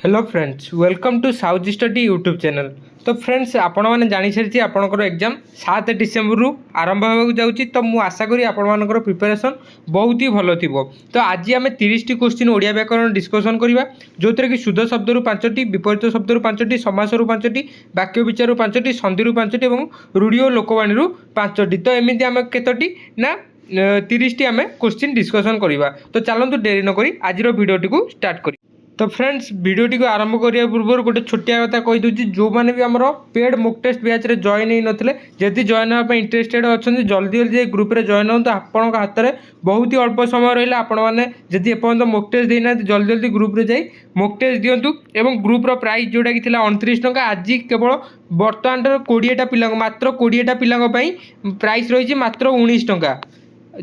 Hello friends welcome to south study YouTube channel. तो friends आपण मैंने जानी सारी आपंकर एग्जाम 7 डिसेम्बर रु आरंभ होगा जाऊँगी। तो मुझे आशा करी आपर प्रिपेरेसन बहुत ही भल थी। तो आज आम 30 टी क्वेश्चन ओडिया व्याकरण डिस्कसन करवा जो थे कि शुद्ध शब्द रु 5टी, विपरीत शब्द रु 5टी, समास रु 5टी, वाक्य विचार रु 5टी, संधि रु 5टी और रूढ़ी और लोकवाणी रु 5टी। तो एमती आम केतोटी ना 30 टी आम क्वेश्चन डिस्कसन करवा। तो चलतु डेरी नक आज भिडियोटी को स्टार्ट करी। तो फ्रेंड्स भिडियोटी को आरंभ करने पूर्व गोटे छोटिया कथा कहीदे जो मैंने भी आम पेड मॉक टेस्ट बैच रे जॉइन हो नथिले जदि जॉइन होगा इंटरेस्टेड अच्छा जल्दी जल्दी ग्रुप रे जॉइन हो। तो आपन हाथ में बहुत ही अल्प समय रहा आपण मैंने जदि एपर्तंत मॉक टेस्ट देना जल्दी जल्दी ग्रुप रे जाई मॉक टेस्ट दिंतु। और ग्रुप रो प्राइस जोटा कि 29 टंका आज केवल बर्तमान 20टा पिला मात्र 20टा पिला प्राइस रही मात्र 19 टंका।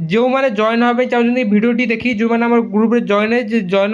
जो मैंने जॉइन होगा चाहते भिडियोटी देखिए जो मैंने ग्रुप में जॉइन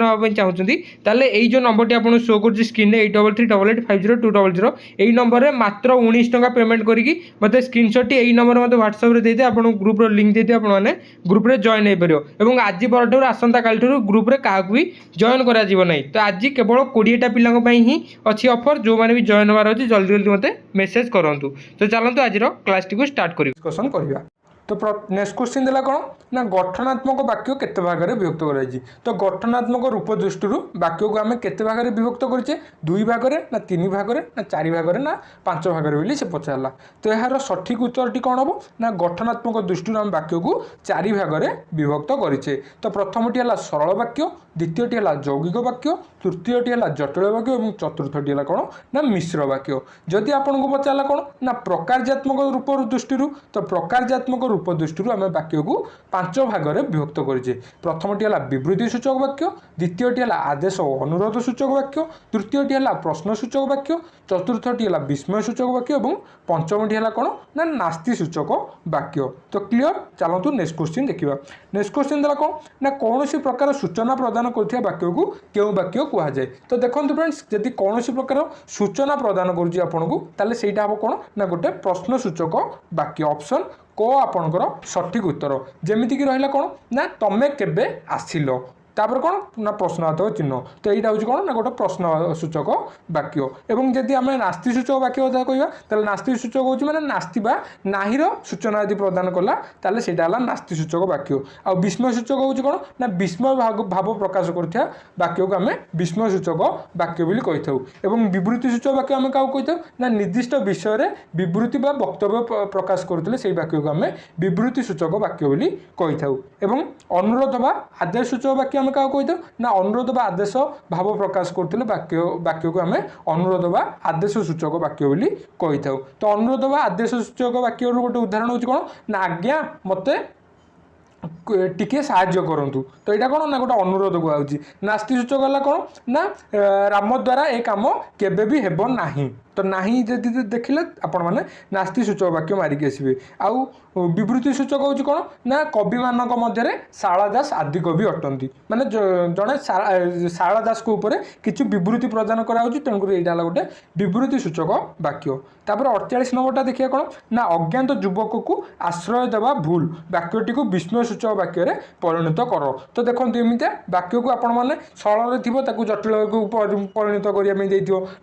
होगा चाहते यही जो नंबर आपको शो कर स्क्रीन में 8338850200 यही नंबर में मात्र 19 टंका पेमेंट करके मतलब स्क्रीनशॉट यही नंबर मतलब व्हाट्सएप रे देते आप ग्रुप लिंक देते आपने ग्रुप में जॉइन हो पार। और आज पर आसंता काल ग्रुप में क्या भी जॉइन करा तो आज केवल 20टा पिला ही अच्छी ऑफर जो मैंने भी जॉइन होवार अच्छी जल्दी जल्दी मत मेसेज करूँ। तो चलते आज क्लास टी स्टार्ट कर डिस्कसन करवा। तो नेक्स्ट क्वेश्चन देला कौन ना गठनात्मक वाक्य केते भाग में विभक्त कराई। तो गठनात्मक रूप दृष्टि वाक्य को आम केते भाग में विभक्त करें 2 भाग में ना 3 भाग में ना 4 भाग में ना 5 भाग में से पचारा। तो यार सठिक उत्तर कौन हम ना गठनात्मक दृष्टि आम वाक्य को 4 भाग में विभक्त करे। तो प्रथमटी है सरल वाक्य, द्वितीयटी है यौगिक वाक्य, तृतीयटी है जटिल वाक्य और चतुर्थटी है कौन ना मिश्र वाक्य। जदि आपन को पचारा कौन ना प्रकारजात्मक रूप दृष्टि तो प्रकारजात्मक रूप दृष्टि आम वाक्य को 5 भाग में विभक्त करे। प्रथमटी है विवृत्ति सूचक वाक्य, द्वितीयटी है आदेश और अनुरोध सूचक वाक्य, तृतीयटी है प्रश्न सूचक वाक्य, चतुर्थटी है विस्मय सूचक वाक्य और पंचमटी है कौन ना नास्ति सूचक वाक्य। तो क्लियर चलतु नेक्स्ट क्वेश्चन देखा। नेक्स्ट क्वेश्चन देला कौन ना कौन प्रकार सूचना प्रदान कर वाक्य को क्यों वाक्य कहुए। तो देखो फ्रेंड्स जदि कौन प्रकार सूचना प्रदान करा हम कौन ना गोटे प्रश्न सूचक वाक्य ऑप्शन को आपणकर सठिक उत्तर जमीक रहा कौन ना तमें केबे आसिल तापर कौन ना प्रश्नार्थक चिन्ह। तो यहाँ हूँ कौन ना गोटे प्रश्न सूचक वाक्य। एवं जदि आम नास्ति सूचक वाक्य कथा कहवा नास्ति सूचक हूँ मैंने नास्ति बा नाहीर सूचना यदि प्रदान कला ताले सेटा है नास्ति सूचक वाक्य। आ विस्मय सूचक हूँ कौन ना विस्मय भाव प्रकाश करथिया वाक्य को आम विस्मय सूचक वाक्य बोली कही था। एवं विवृत्ति सूचक वाक्य आम क्या कही था ना निर्दिष्ट विषय में विवृत्ति बा वक्तव्य प्रकाश करते से वाक्य को आम विवृत्ति सूचक वाक्य बोली कही था। एवं अनुरोध बा आदेश सूचक वाक्य क्या कही ना अनुरोध बा आदेश भाव प्रकाश करते वाक्य को आम अनुरोध बा आदेश सूचक वाक्य बोली कही था। तो अनुरोध बा आदेश सूचक वाक्य गोटे उदाहरण हूँ कौन ना आज्ञा मते टिके साहाय्य करंतु। तो यहाँ कौन ना गोटे अनुरोध कहुच्छी। नास्ति सूचक है कौन ना राम द्वारा ए काम केबे भी हेब नाही। तो नाही जदि देखिले आपण माने नास्ति सूचक वाक्य मारिक आसबे। आउ विवृत्ति सूचक हूँ कौन ना कवि मानक मध्य शारदा दास आदि कवि अटंती माने जड़े शारदा दास को ऊपर किसी विवृत्ति प्रदान कराऊँ तेणुक यहाँ गोटे विवृत्ति सूचक वाक्य। तापर 48 नंबरटा देखिए कौन ना अज्ञात युवक को आश्रय देवा भूल वाक्यटी को विस्मय सूचक वाक्य में परिणत कर। तो देखो एमती वाक्य को आपण मैंने सरल थी जटिल को परिणत करने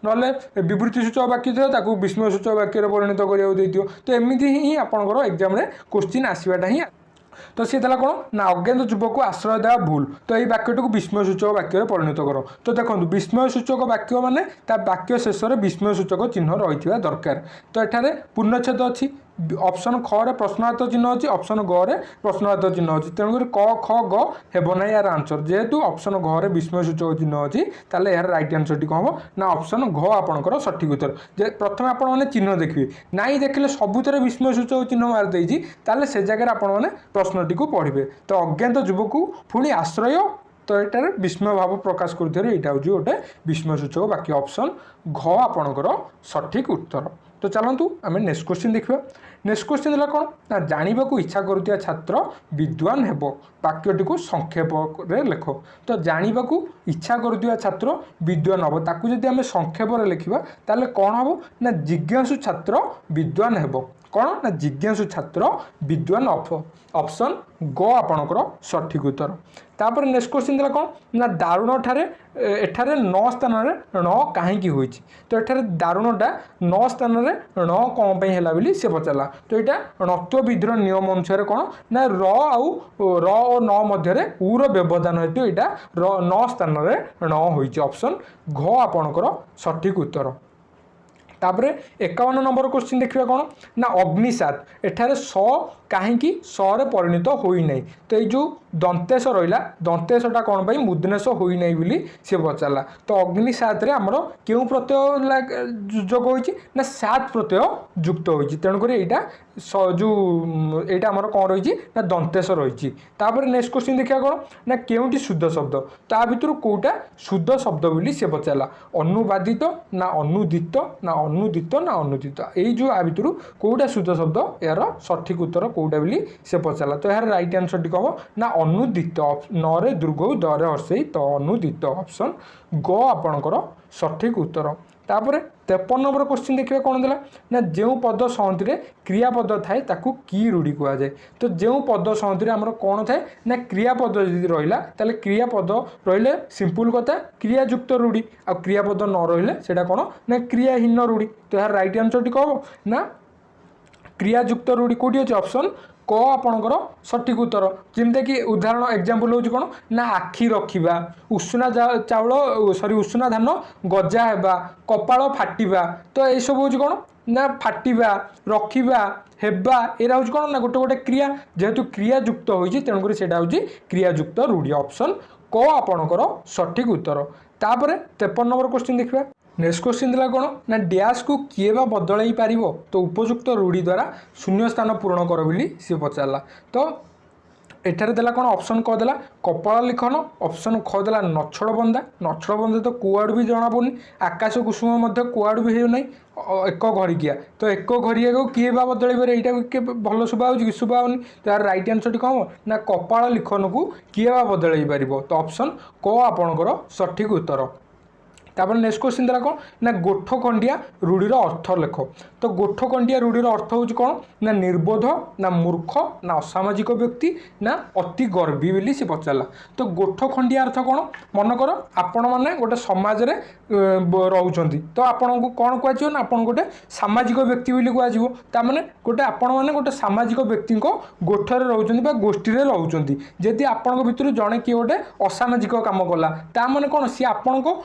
ना विवृत्ति सूचक वाक्य थी विस्मय सूचक वाक्य परिणत करा। तो एमती ही आपंकर एग्जाम क्वेश्चन आसवाटा ही। तो सी था कौन ना अज्ञात युवक को आश्रय देवा भूल। तो यही वाक्यटी को विस्मय सूचक वाक्य में परिणत कर। तो देखो विस्मय सूचक वाक्य माने वाक्य शेष में विस्मय सूचक चिन्ह रही दरकार। तो एठारे पूर्णच्छेद अच्छी ऑप्शन ख रे प्रश्नार्थ चिन्ह अच्छी ऑप्शन ग रे प्रश्नार्थ चिन्ह अच्छी तेणुक क ख ग हेब ना यार आंसर जेहेतु ऑप्शन घ रे विस्मय सूचक चिन्ह अच्छी ताले यार राइट आंसर टी कौन हम ना ऑप्शन घ आपणकर सठिक उत्तर। जे प्रथम आपण मैंने चिन्ह देखिए नाई देखिले सबुतरे विस्मय सूचक चिन्ह मार देइछि ताले से जगह आपण मैंने प्रश्नटी को पढ़िबे। तो अज्ञात युवक को पुणी आश्रय तो यहाँ विस्मय भाव प्रकाश कर यहाँ हूँ गोटे विस्मय सूचक वाक्य ऑप्शन घ आपणकर सठिक उत्तर। तो चलतु आम नेक्स्ट क्वेश्चन देखा। नेक्स्ट क्वेश्चन है कौन ना जानवा इच्छा करुवा छात्र विद्वान हेब वाक्यटी को संक्षेप लेख। तो जानवा इच्छा करुवा छात्र विद्वान हम ताकू जदि आम संक्षेप लिखा ताले कौन हम ना जिज्ञासु छात्र विद्वान हेब कौन ना जिज्ञासु छात्र विद्वान ऑप्शन ग आपणकर सठिक उत्तर। तापर नेक्स्ट क्वेश्चन देला कौन ना दारुण ठारे एठारे 9 स्थान रे ण कहीं होई तो एठारे दारुणटा 9 स्थान रे ण कौन पे हैला बोली से पचाला तो यहाँ णत्व विधिर नियम अनुसार कौन ना र और न मध्य उ व्यवधान हेतु यहाँ 9 स्थान रे ण होई ऑप्शन घ आपणकर सठिक उत्तर। तापरे 51 नंबर क्वेश्चन देखिए कौन ना अग्निसात एठारे स कहीं सरे परिणत होई नहीं तो ये जो दंतेश रहा दंतेशटा कौन पाई मुदनेश होई नहीं बोली सी पचारा तो अग्निसात रे आमर क्यों प्रत्यय जोग होई ना सात प्रत्यय युक्त होई तेणुक यहाँ जो यहाँ आमर कौन रही ना दंतेश रही। नेक्स्ट क्वेश्चन देखिए कौन ना केउटी शुद्ध शब्द ता भितर कौटा शुद्ध शब्द बोली सी पचारा अनुवादित ना अनुदित ना अनुदित ना अनुदित यही जो आ भितर कौटा शुद्ध शब्द यार सठिक उत्तर कौटा बोली से पचारा तो यार राइट आंसर टी कह ना अनुदित नरे दुर्ग दरे हर्षई तो अनुदित ऑप्शन ग आपणकर सठिक उत्तर। तापर 53 नंबर क्वेश्चन देखिए कौन देला ना जो पद संहति क्रियापद थाए ताकू की रूढ़ी कह जाए तो जो पद संहति आमर कौन थाए ना क्रियापद यदि रहा ताले क्रियापद रहिले सिंपल कथा क्रियायुक्त रूढ़ी आ क्रियापद न रहिले सेटा कौन ना क्रियाहीन रूढ़ी तो यार राइट आंसर टी कह ना क्रियायुक्त रूढ़ी कौटी अच्छे ऑप्शन क आपणकर सठिक उत्तर जमते कि उदाहरण एग्जांपल हूँ कौन ना आखि रखा उषुना चाउल सॉरी उषुना धान गजा हेबा कपाल फाटिबा तो यह सब हूँ कौन ना फाटिबा रखा हेबा एरा हूँ कौन ना गोटे गोटे क्रिया जेहेतु क्रियायुक्त होती तेणुक हूँ क्रियायुक्त रूढ़ी ऑप्शन क आपणकर सठिक उत्तर। तापर 53 नंबर क्वेश्चन देखिए नेक्स्ट क्वेश्चन दिला कौन ना डैश को किए बा बदल पार तो उपयुक्त रूढ़ी द्वारा शून्य स्थान पूरण कर बोली सी पचारा तो एठारे देला कौन ऑप्शन क देला कपाल लिखन ऑप्शन ख देला नछड़ बंदा तो कुआड़ भी जना पड़नी आकाश कुसुम कुआड़ भी हो एक घरिकिया तो एक घरिया को किए बा बदल पारे यहाँ भल शुभा हो शुभा होनी तो यार राइट आंसर टी कौन ना कपाल लिखन को किए बा बदल पार तो ऑप्शन क आपणकर सठिक उत्तर। तापर नेक्स्ट क्वेश्चन देला कौन ना गोठखंडिया रूढ़ीर अर्थ लेख तो गोठखंडिया रूढ़ीर अर्थ हूँ कौन ना निर्बोध ना मूर्ख ना असामाजिक व्यक्ति ना अति गर्वी बोली से पचारा तो गोठखंडिया अर्थ कौन मनकर आपण मैंने गोटे समाज रे रोचंती तो आपन को कौन कह ना आपन गोटे सामाजिक व्यक्ति बोली कह मैंने गोटे आपण मैंने गोटे सामाजिक व्यक्ति गोठरे रोचंती बा गोष्ठी रे रोचंती जदि आपण भितर जड़े किए गोटे असामाजिक काम कला ता माने कौन सी आपण को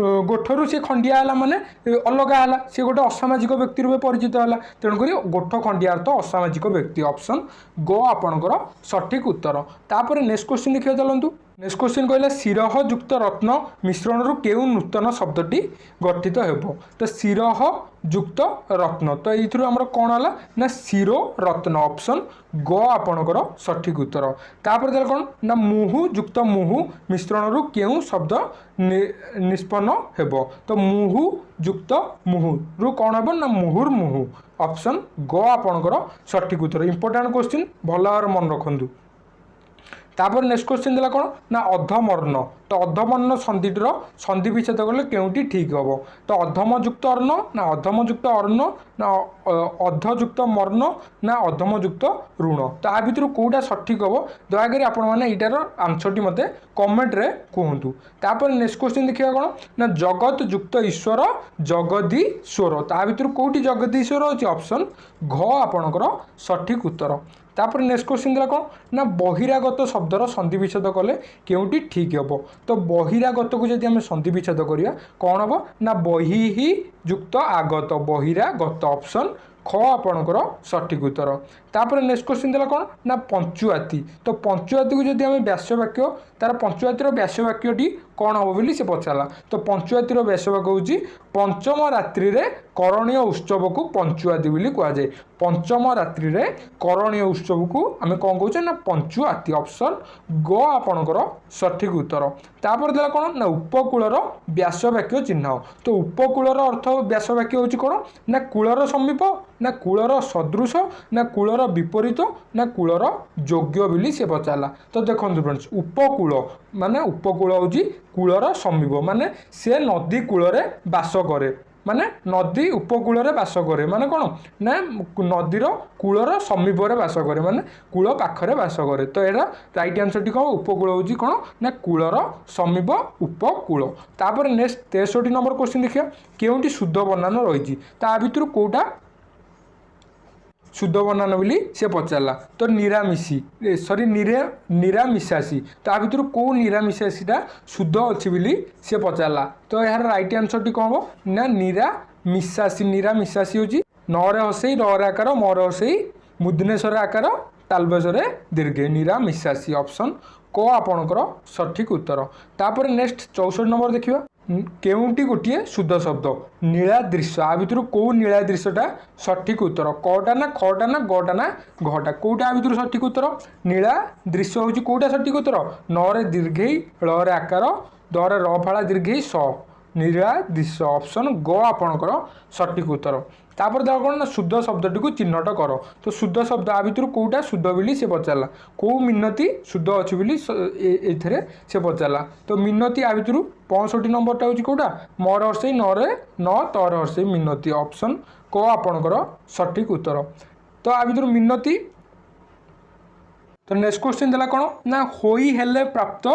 गोठरू सी खंडिया है माने अलग है सी गोटे असामाजिक व्यक्ति रूप परिचित है तेणुक गोठ खंडिया अर्थ असामाजिक व्यक्ति ऑप्शन ग आपणकर सठिक उत्तर। तापर नेक्स्ट क्वेश्चन देखिए चलतु नेक्स्ट क्वेश्चन कहला शिरह युक्त रत्न मिश्रण रू केउ नूतन शब्दटी गठित हेबो तो शिरह युक्त रत्न तो ये आमर कौन है ना शिरो रत्न ऑप्शन ग आपणकर सठिक उत्तर। तापर देला कौन ना मुहु युक्त मुहु मिश्रण रू केउ शब्द निष्पन्न हेबो तो मुहु युक्त मुहु रु कौन हेबो ना मुहुर्मुहु ऑप्शन ग आपणकर सठिक उत्तर। इंपोर्टेंट क्वेश्चन भल भाव मन रखु। तापर नेक्स्ट क्वेश्चन देला कौन ना अधमर्ण तो अधमर्ण संधिटर संधि विच्छेद कले केउटी ठीक हम तो अधमयुक्त अर्ण ना अधमयुक्त अर्ण ना अधयुक्त मर्ण ना अधमयुक्त ऋण तो आ भितर कौटा सठिक हम दयाकोरी आपण मैंने यार आंसर टी मते कमेंट रे कहतु। तापर नेक्स्ट क्वेश्चन देखिए कौन ना जगत युक्त ईश्वर जगदीश्वर तो आ भितर कौटी जगदीश्वर अच्छे ऑप्शन घ आपणकर सठिक उत्तर। तापर नेक्स्ट क्वेश्चन दिला कौन ना बहिरागत शब्दर संधि विच्छेद कले केउटी ठीक हम तो बहिरागत को जब आम संधि विच्छेद करिया कौन हम ना बहि युक्त आगत बहिरागत ऑप्शन ख आपणकर सठिक उत्तर। तापर नेक्स्ट क्वेश्चन दिला कौन ना पंचुआती तो पंचुआती को जब आम व्यास वाक्य तार पंचुआतीर व्यास वाक्यटी कौन हम बोली से पचारा तो पंचुआतीर व्यास वाक्य हूँ पंचम रात्रि रे करणीय उत्सव को पंचुआती बोली कहुए पंचम रात्रि रे करणीय उत्सव को आम कौन कहे ना पंचुआती ऑप्शन ग आपणकर सठिक उत्तर। तापर देला कौन ना उपकूलर व्यास वाक्य चिन्ह तो उपकूलर अर्थ व्यास वाक्य हूँ कौन ना कूलर समीप ना कूलर सदृश ना कूलर विपरीत ना कूलर योग्य बोली से पचारा तो देखो फ्रेंड्स उपकूल माने उपकूल हूँ कूलर समीप माने से नदी कूल बास करे माने नदी उपकूल बास करे माने कौन ना नदीर कूलर समीपर बास करे माने कूल पाखरे बास करे तो यहाँ राइट आंसर टी कौन उपकूल हूँ कौन ना कूलर समीप उपकूल तापर नेक्स्ट 63 नंबर क्वेश्चन देखिए केउंटी शुद्ध बनान रही ता भितर कोटा शुद्ध बनान बोली से पचारा तो निरामिषी सॉरी निरामिषासी ता भितर कौ निरामिषासीटा शुद्ध अच्छी बोली से पचारा तो यार राइट आंसर टी कौन हम ना निरामिषासी हूँ नरे हसई रे आकार मर हसई मुदनेश्वर आकार तालबेसरे दीर्घ निरामिषासी ऑप्शन को आपणकर सठिक उत्तर तापर नेक्स्ट 64 नंबर देखिए केउंटी गोटे शुद्ध शब्द नीलादृश्य आ भितर कौ नीलादृश्यटा सठिक उत्तर कटा ना खटा ना गटा ना घटा कौटा आ भितर सठिक उत्तर नीलादृश्य हूँ कौटा सठिक उत्तर नरे दीर्घई रे आकार दरे रफाड़ा दीर्घई स नीलादृश्य ऑप्शन ग आपणकर सठिक उत्तर तापर देख कौन ना शुद्ध शब्दटी को चिन्हट कर तो शुद्ध शब्द आ भितर कौटा शुद्ध बोली से पचारा कौ मिनती शुद्ध अच्छी बोली ये से पचारा तो मिनती आ भितर 65 नंबरटा हूँ कौटा मर हर्षई नरे न तर हर्षई मिनती ऑप्शन को आपणकर सठिक उत्तर तो आ भितर मिनती तो नेक्स्ट क्वेश्चन देला कौन ना होई हेले प्राप्त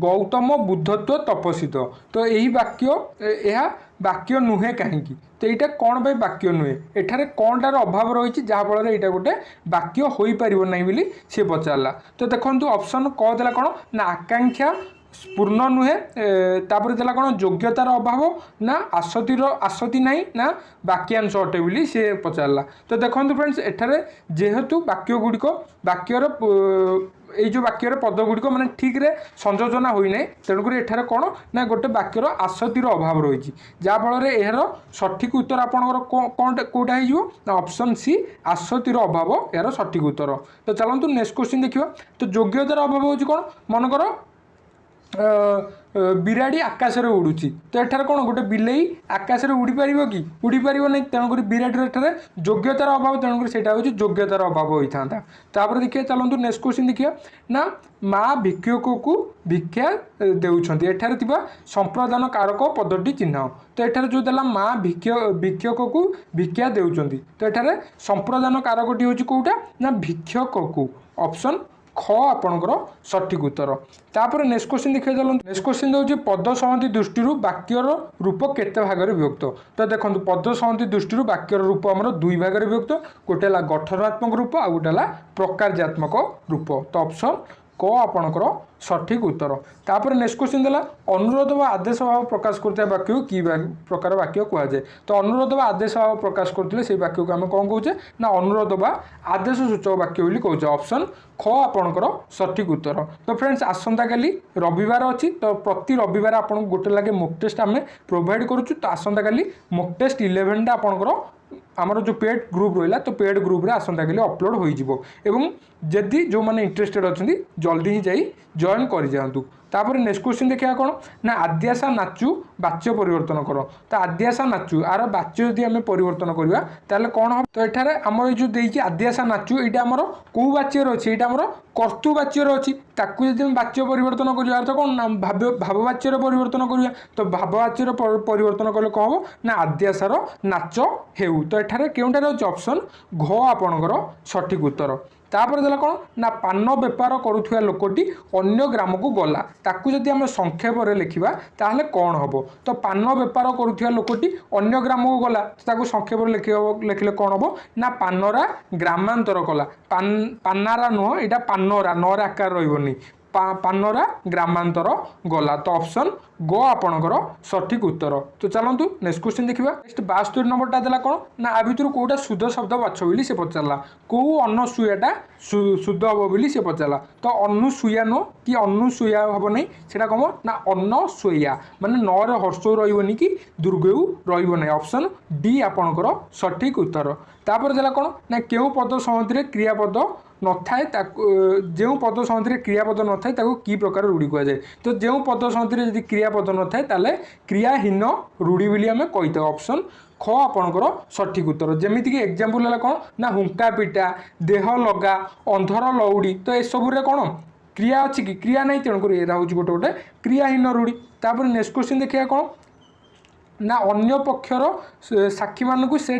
गौतम बुद्धत्व तपस्वित तो यही वाक्य यह वाक्य नुहे कहीं तो यहाँ कौन भाई वाक्य नुहे एठारे कौनटार अभाव रही जहाँफल यहाँ गोटे वाक्य हो पार ना बोली सी पचारा तो देखो ऑप्शन क देला कौन ना आकांक्षा पूर्ण नुहे तापर देला कौन योग्यतार अभाव ना आसती ना ना वाक्यांश अटे बोली सी पचारा तो देखो फ्रेंड्स एठारे जेहेतु वाक्य गुड़िक वाक्यर ये जो वाक्यर पद गुड़िक माने ठीक रे संयोजना होई नै तेणुक एठारे कौन ना गोटे वाक्यर आसतिर अभाव रही जहाँफल यार सठिक उत्तर आपंकर कौटा हो ऑप्शन सी आसतिर अभाव यार सठिक उत्तर तो चलतु नेक्स्ट क्वेश्चन देखिए तो योग्यतार अभाव हो कौन मनकर बिराड़ी आकाश में उड़ुची तो एठार कौन गोटे बिलई आकाश में उड़ी पार कि उड़ी पार नहीं तेणुक बिराड़ी एठार योग्यतार अभाव तेणुक से योग्यतार अभाव होता तापर देखिए चलतु नेक्स्ट क्वेश्चन देखिए ना माँ भिक्षक को भिक्षा देउछंती एठार संप्रदान कारक पदटी चिन्ह तो एठार जो देला माँ भिक्षक को भिक्षा देउछंती तो एठार संप्रदान कारकटी हूँ कौटा ना भिक्षक को ऑप्शन ख आपणकर सठिक उत्तर तापर नेक्स्ट क्वेश्चन देखिए चलते नेक्स्ट क्वेश्चन दूसरी पद संहति दृष्टि वाक्यर रूप केते भाग विभक्त तो देखो पद संहति दृष्टि वाक्यर रूप आमर दुई भाग विभक्त गोटे गठनात्मक रूप आ गोटे प्रकार्यात्मक रूप तो ऑप्शन क आपणकर सठिक उत्तर तापर नेक्स्ट क्वेश्चन देला अनुरोध व आदेश भाव प्रकाश करता वाक्य की प्रकार वाक्य कहुए तो अनुरोध व आदेश भाव प्रकाश करते से वाक्य को आम कौन कहे ना अनुरोध व आदेश सूचक वाक्य बोली कहे ऑप्शन ख आपणकर सठिक उत्तर तो फ्रेंड्स आसंता काली रविवार अच्छी तो प्रति रविवार आपन गोटे लगे मॉक टेस्ट आम प्रोवाइड करुचु तो आसंता काली मॉक टेस्ट 11 आपणकर आमर जो पेड ग्रुप रहा तो पेड ग्रुप रे आसंता काली अपलोड हो जदि जो मैंने इंटरेस्टेड अच्छा जल्दी ही जाई जॉइन कर जातु तापर नेक्स्ट क्वेश्चन देखिए कौन ना आद्याशा नाचू बाच्य परिवर्तन कर तो आद्याशा नाचू आर बाच्य यदि आम परिवर्तन करवा ताले कौन हम तो एठारे आमर जो देखिए आद्याशा नाचू ये आमर कौ बाच्यर अच्छी ये आमर कर्तु बाच्यर अच्छी ताकू यदि बाच्य परिवर्तन करवा तो कौन ना भाव बाच्यर परिवर्तन करवा तो भाव बाच्यर परिवर्तन कले कौन हम ना आद्याशार नाच हेउ तो एठारे केउंटार अच्छे ऑप्शन घ आपणकर सठिक उत्तर तापर देला कौन ना पान बेपार करुवा लोकटी अन्य ग्राम को गला ताकू जदि आम संक्षेप लिखा ताहले कौन हम तो पान बेपार करुवा लोकटी अन्य ग्राम को गला ताकू संक्षेप लिखले कौन हम ना पानरा ग्रामांतर कला पानारा नुह यहाँ पानरा नर आकार रही पानरा ग्रामांतर गला तो ऑप्शन गो आपणकर सठिक उत्तर तो चलतु नेक्स्ट क्वेश्चन देखिए नेक्स्ट 72 नंबरटा देला कौन ना आ भितर कौटा शुद्ध शब्द बाछ बोली से पचारा कौ अनुसूयाटा शुद्ध हम बोली से पचारा तो अनुसूया नो कि अनुसूया हम नहीं से कम ना अन्नसूया माने नर हर्ष रही कि दुर्गयु रही ऑप्शन डी आपणकर सठिक उत्तर तापर देला कौन ना केउ पद संहति क्रियापद न थाए जो पद संहति क्रियापद न थाए कि प्रकार रूढ़ी कहुए तो जो पद संहति यदि क्रियापद न थाए ताले क्रियाहीन रूढ़ी बोली आम कही ऑप्शन ख आपणकर सठिक उत्तर जमीक एग्जांपल है कौन ना हुंका पिटा देह लगा अंधर लौड़ी तो ये सबुरे कौन क्रिया अच्छी कि क्रिया नहीं तेणुक यहाँ हूँ गोटे गोटे क्रियाहीन रूढ़ी तापर नेक्स्ट क्वेश्चन देखिए कौन ना अन्य पक्षर साक्षी मानू से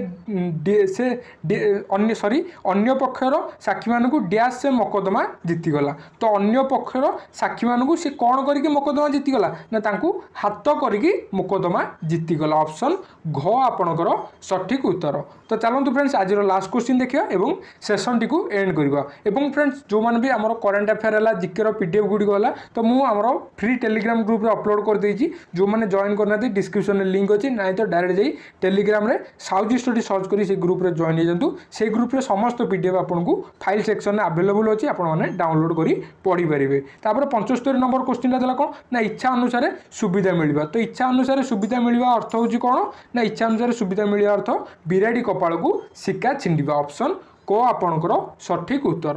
अन्य पक्षर साक्षी मानू डैश से मकदमा जीतीगला। तो अन्य पक्षर साक्षी मानू से कौन करके मकदमा जीतीगला ना तांकू हाथ करके मकदमा जीतीगला। ऑप्शन घ आपणकर सठिक उत्तर। तो चलतु फ्रेंड्स आज लास्ट क्वेश्चन देखिए एवं सेशन टी एंड करवा। एवं फ्रेंड्स जो मैंने भी आम करेन्ट अफेयर है जिके पीडीएफ गुड़िक है तो मुझे फ्री टेलीग्राम ग्रुप रे अपलोड कर देछि। जो मैंने जॉइन करना डिस्क्रिप्शन में लिंक अच्छी ना तो डायरेक्ट जाई टेलीग्राम रे साउथ स्टडी सर्च करी से ग्रुप रे जॉइन हो से ग्रुप रे समस्त पीडीएफ आपको फाइल सेक्शन में अवेलेबल अच्छी आपने डाउनलोड करी पढ़ी पारे। तापर 75 नंबर क्वेश्चन था कौन ना इच्छा अनुसार सुविधा मिलवा। तो इच्छा अनुसार सुविधा मिलवा अर्थ हूँ कौन ना इच्छा अनुसार सुविधा मिलवा अर्थ बिराड़ी कपाल को सिक्का छिंडिबा। ऑप्शन को आपणकर सठिक उत्तर।